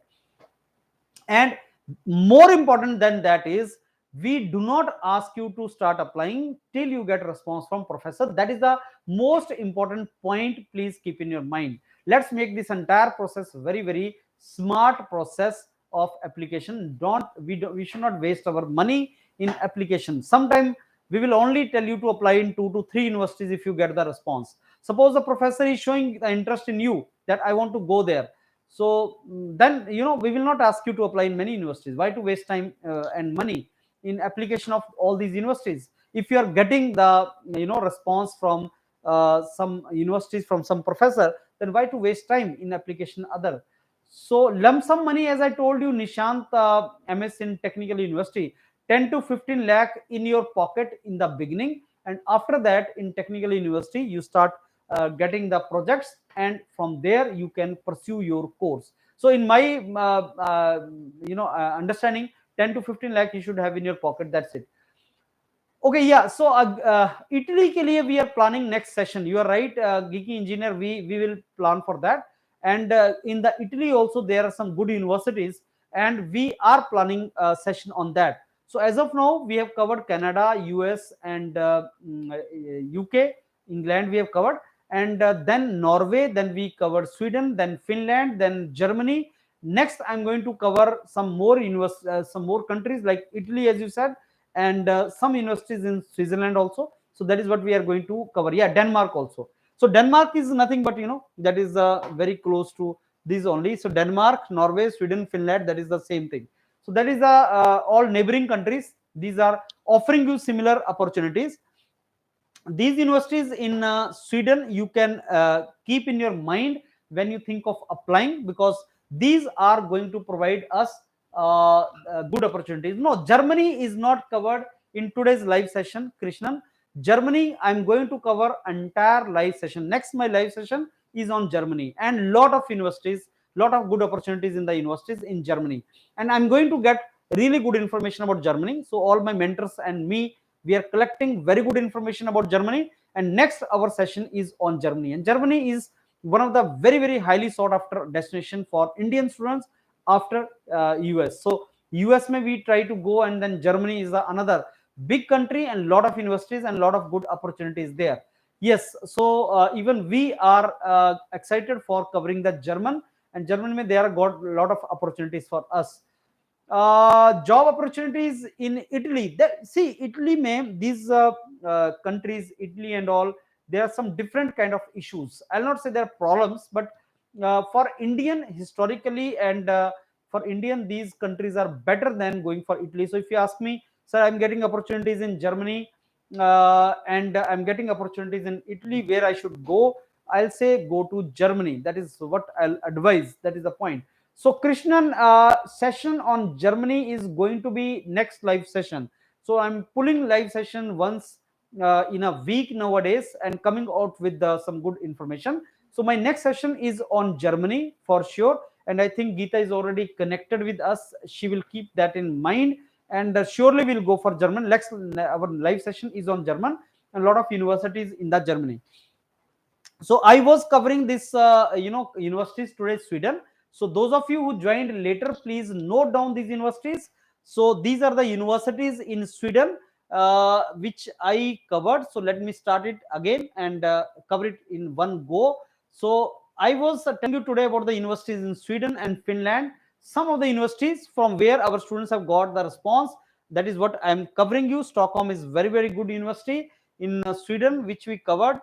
And more important than that is, we do not ask you to start applying till you get a response from professor. That is the most important point. Please keep in your mind. Let's make this entire process very, very smart process of application. We should not waste our money in application. Sometime we will only tell you to apply in 2 to 3 universities if you get the response. Suppose the professor is showing the interest in you, that I want to go there, so then we will not ask you to apply in many universities. Why to waste time and money in application of all these universities? If you are getting the response from some universities, from some professor, then why to waste time in application other? So lump sum money, as I told you, Nishant, MS in Technical University, 10 to 15 lakh in your pocket in the beginning, and after that in Technical University you start getting the projects, and from there you can pursue your course. So in my understanding, 10 to 15 lakh you should have in your pocket. That's it. Okay, yeah. So Italy ke liye we are planning next session. You are right, geeky engineer. We will plan for that. And in the Italy also there are some good universities, and we are planning a session on that. So as of now, we have covered Canada, US, and UK, England. We have covered, and then Norway. Then we covered Sweden, then Finland, then Germany. Next, I'm going to cover some more countries like Italy, as you said, and some universities in Switzerland also. So that is what we are going to cover. Yeah, Denmark also. So Denmark is nothing but that is very close to these only. So Denmark, Norway, Sweden, Finland, that is the same thing. So that is all neighboring countries. These are offering you similar opportunities. These universities in Sweden you can keep in your mind when you think of applying, because these are going to provide us good opportunities. No, Germany is not covered in today's live session, Krishnan. Germany, I'm going to cover entire live session. Next, my live session is on Germany, and lot of universities, lot of good opportunities in the universities in Germany, and I'm going to get really good information about Germany. So all my mentors and me, we are collecting very good information about Germany, and next our session is on Germany. And Germany is one of the very, very highly sought after destination for Indian students after US. So US may we try to go, and then Germany is another big country and lot of universities and lot of good opportunities there. Yes, so even we are excited for covering the German, and German may there are got a lot of opportunities for us. Job opportunities in Italy. See, Italy may these countries, Italy and all, there are some different kind of issues. I'll not say there are problems, but for Indian historically and for Indian, these countries are better than going for Italy. So if you ask me, sir, I'm getting opportunities in Germany and I'm getting opportunities in Italy, where I should go, I'll say go to Germany. That is what I'll advise. That is the point. So Krishnan, session on Germany is going to be next live session. So I'm pulling live session once in a week nowadays, and coming out with some good information. So my next session is on Germany for sure, and I think Geeta is already connected with us. She will keep that in mind, and surely we'll go for German. Next, our live session is on German, and a lot of universities in that Germany. So I was covering this universities today, Sweden. So those of you who joined later, please note down these universities. So these are the universities in Sweden which I covered. So let me start it again and cover it in one go. So I was telling you today about the universities in Sweden and Finland, some of the universities from where our students have got the response. That is what I am covering you. Stockholm is very, very good university in Sweden, which we covered.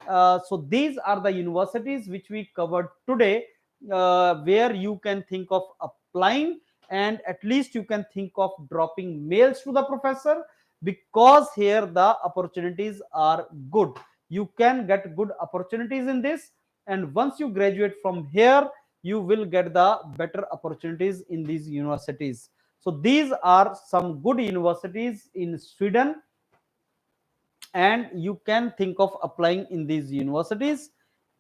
So these are the universities which we covered today, where you can think of applying, and at least you can think of dropping mails to the professor, because here the opportunities are good. You can get good opportunities in this, and once you graduate from here, you will get the better opportunities in these universities. So these are some good universities in Sweden, and you can think of applying in these universities.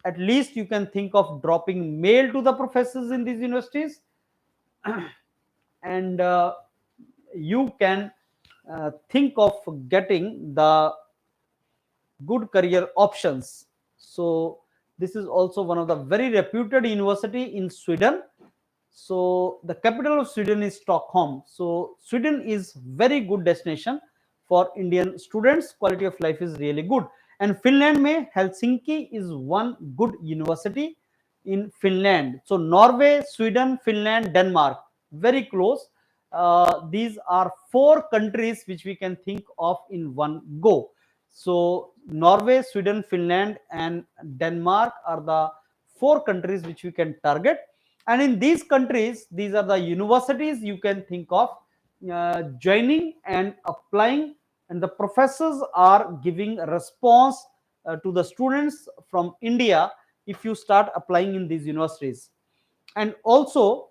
At least you can think of dropping mail to the professors in these universities, and you can think of getting the good career options. So this is also one of the very reputed university in Sweden. So the capital of Sweden is Stockholm. So Sweden is very good destination for Indian students. Quality of life is really good. And Finland mein Helsinki is one good university in Finland. So Norway, Sweden, Finland, Denmark, very close. These are four countries which we can think of in one go. So Norway, Sweden, Finland, and Denmark are the four countries which we can target. And in these countries, these are the universities you can think of joining and applying, and the professors are giving a response to the students from India if you start applying in these universities. And also,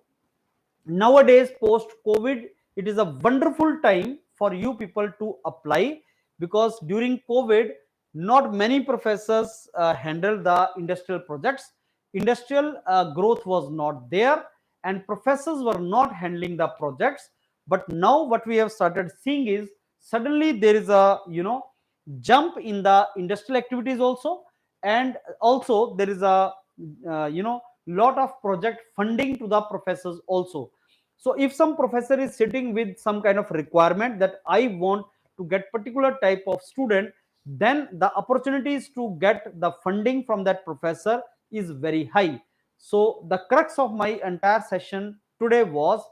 nowadays post COVID, it is a wonderful time for you people to apply, because during COVID, not many professors handled the industrial projects. Industrial growth was not there, and professors were not handling the projects. But now what we have started seeing is, suddenly there is a jump in the industrial activities also, and also there is a lot of project funding to the professors also. So if some professor is sitting with some kind of requirement that I want to get particular type of student, then the opportunities to get the funding from that professor is very high. So the crux of my entire session today was,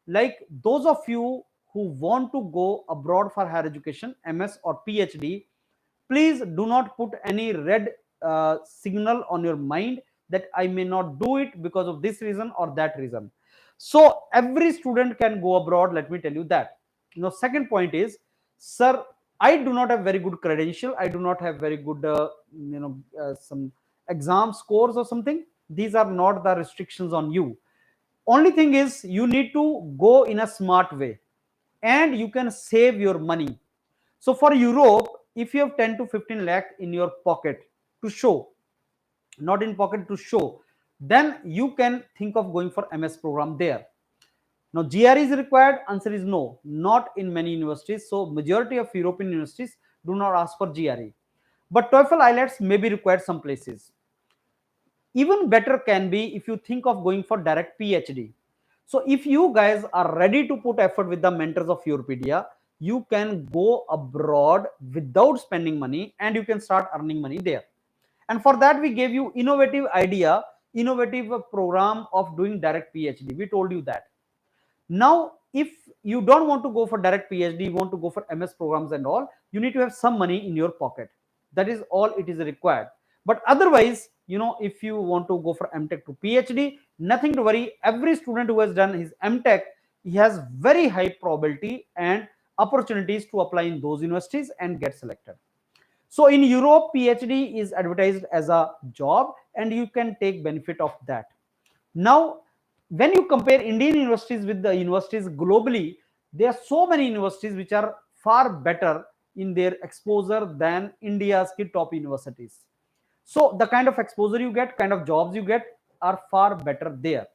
like, those of you who want to go abroad for higher education, MS or PhD, please do not put any red signal on your mind that I may not do it because of this reason or that reason. So every student can go abroad, let me tell you that. Second point is, sir, I do not have very good credential, I do not have very good some exam scores or something. These are not the restrictions on you. Only thing is, you need to go in a smart way, and you can save your money. So for Europe, if you have 10 to 15 lakh in your pocket to show, not in pocket, to show, then you can think of going for MS program there. Now GRE is required, answer is no, not in many universities. So majority of European universities do not ask for GRE, but TOEFL IELTS may be required some places. Even better can be if you think of going for direct PhD. So if you guys are ready to put effort with the mentors of YourPedia, you can go abroad without spending money, and you can start earning money there. And for that, we gave you innovative idea, innovative program of doing direct PhD. We told you that. Now, if you don't want to go for direct PhD, you want to go for MS programs and all, you need to have some money in your pocket. That is all it is required. But otherwise, if you want to go for MTech to PhD, nothing to worry. Every student who has done his MTech, he has very high probability and opportunities to apply in those universities and get selected. So in Europe, PhD is advertised as a job, and you can take benefit of that. Now, when you compare Indian universities with the universities globally, there are so many universities which are far better in their exposure than India's top universities. So the kind of exposure you get, kind of jobs you get are far better there.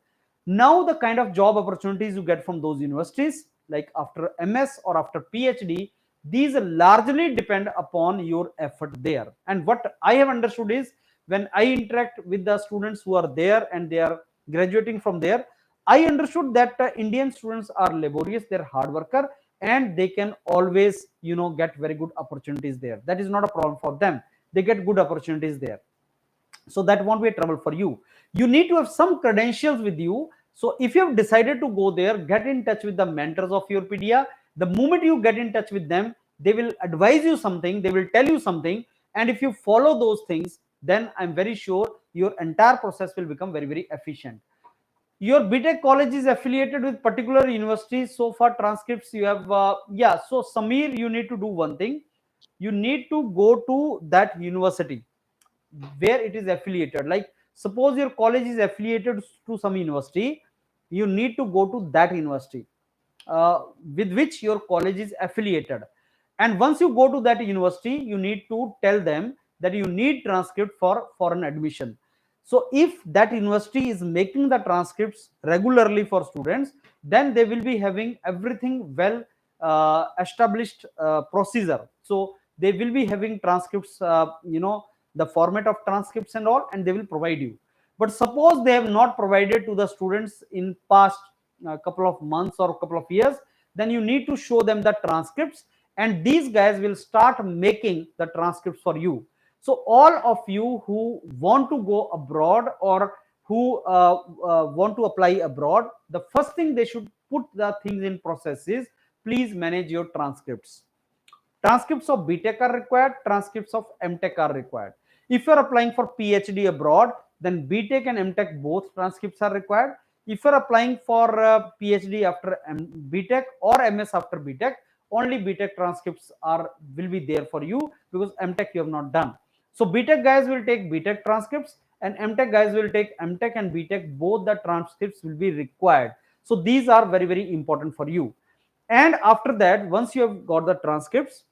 Now the kind of job opportunities you get from those universities, like after MS or after PhD, these largely depend upon your effort there. And what I have understood is, when I interact with the students who are there and they are graduating from there, I understood that Indian students are laborious, they're hard worker, and they can always get very good opportunities there. That is not a problem for them. They get good opportunities there. So that won't be a trouble for you. You need to have some credentials with you. So if you have decided to go there, get in touch with the mentors of YourPedia, The moment you get in touch with them, they will advise you something, they will tell you something, and if you follow those things, then I'm very sure your entire process will become very, very efficient. Your BTech college is affiliated with particular universities. So for transcripts, you have, yeah. So Samir, you need to do one thing. You need to go to that university where it is affiliated. Like suppose your college is affiliated to some university, you need to go to that university with which your college is affiliated. And once you go to that university, you need to tell them that you need transcript for foreign admission. So if that university is making the transcripts regularly for students, then they will be having everything well established procedure. So they will be having transcripts, the format of transcripts and all, and they will provide you. But suppose they have not provided to the students in past a couple of months or a couple of years, then you need to show them the transcripts, and these guys will start making the transcripts for you. So all of you who want to go abroad or who want to apply abroad, the first thing they should put the things in process is, please manage your transcripts. Transcripts of BTech are required, transcripts of MTech are required. If you are applying for PhD abroad, then BTech and MTech both transcripts are required. If you are applying for PhD after BTech or MS after BTech, only BTech transcripts will be there for you, because MTech you have not done. So BTech guys will take BTech transcripts, and MTech guys will take MTech and BTech. Both the transcripts will be required. So these are very, very important for you. And after that, once you have got the transcripts,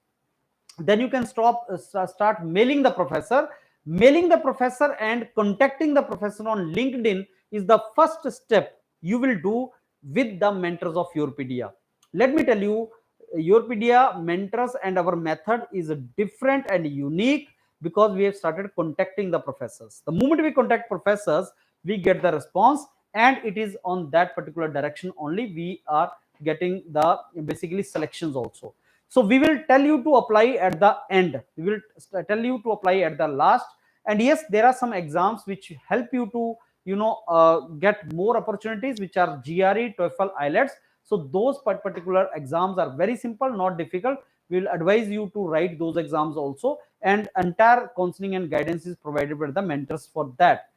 then you can start mailing the professor. Mailing the professor and contacting the professor on LinkedIn is the first step you will do with the mentors of YourPedia. Let me tell you, YourPedia mentors and our method is different and unique, because we have started contacting the professors. The moment we contact professors, we get the response, and it is on that particular direction only we are getting the basically selections also. So we will tell you to apply at the end, we will tell you to apply at the last. And yes, there are some exams which help you to get more opportunities, which are GRE, TOEFL, IELTS. So those particular exams are very simple, not difficult. We will advise you to write those exams also, and entire counseling and guidance is provided by the mentors for that.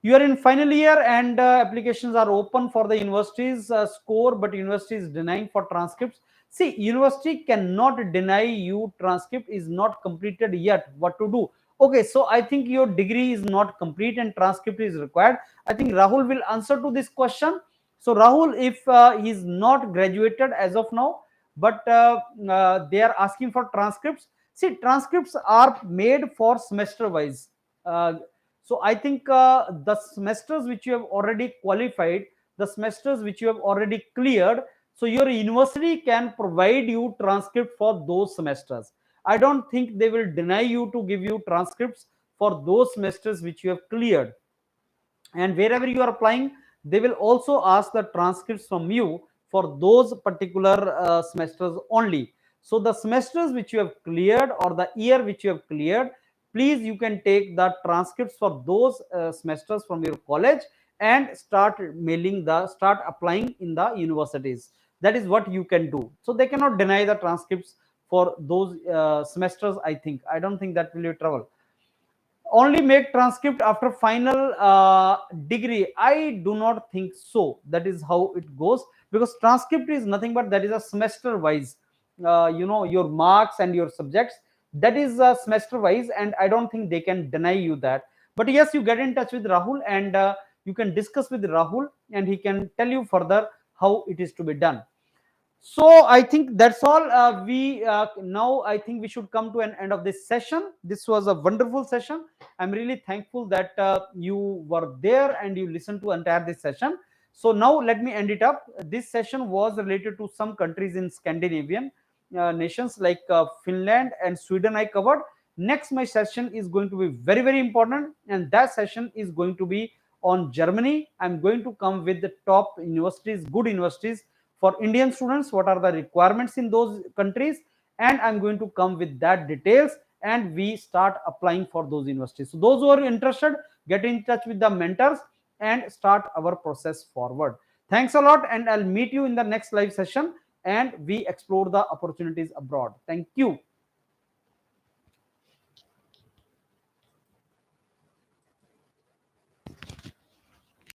You are in final year, and applications are open for the university's score, but university is denying for transcripts. See, university cannot deny you. Transcript is not completed yet. What to do? Okay, so I think your degree is not complete and transcript is required. I think Rahul will answer to this question. So Rahul, if he is not graduated as of now, but they are asking for transcripts. See, transcripts are made for semester wise. So I think the semesters which you have already qualified, the semesters which you have already cleared, so your university can provide you transcript for those semesters. I don't think they will deny you to give you transcripts for those semesters which you have cleared. And wherever you are applying, they will also ask the transcripts from you for those particular semesters only. So the semesters which you have cleared, or the year which you have cleared, please you can take the transcripts for those semesters from your college and start applying in the universities. That is what you can do. So they cannot deny the transcripts for those semesters. I don't think that will be trouble. Only make transcript after final degree. I do not think so. That is how it goes, because transcript is nothing but that is a semester wise. Your marks and your subjects, that is semester wise, and I don't think they can deny you that. But yes, you get in touch with Rahul, and you can discuss with Rahul, and he can tell you further how it is to be done. So I think that's all. We now I think we should come to an end of this session. This was a wonderful session. I'm really thankful that you were there and you listened to entire this session. So now let me end it up. This session was related to some countries in Scandinavian nations like Finland and Sweden I covered. Next, my session is going to be very, very important, and that session is going to be on Germany. I'm going to come with the top universities, good universities for Indian students, what are the requirements in those countries, and I'm going to come with that details, and we start applying for those universities. So those who are interested, get in touch with the mentors and start our process forward. Thanks a lot, and I'll meet you in the next live session. and we explore the opportunities abroad. Thank you.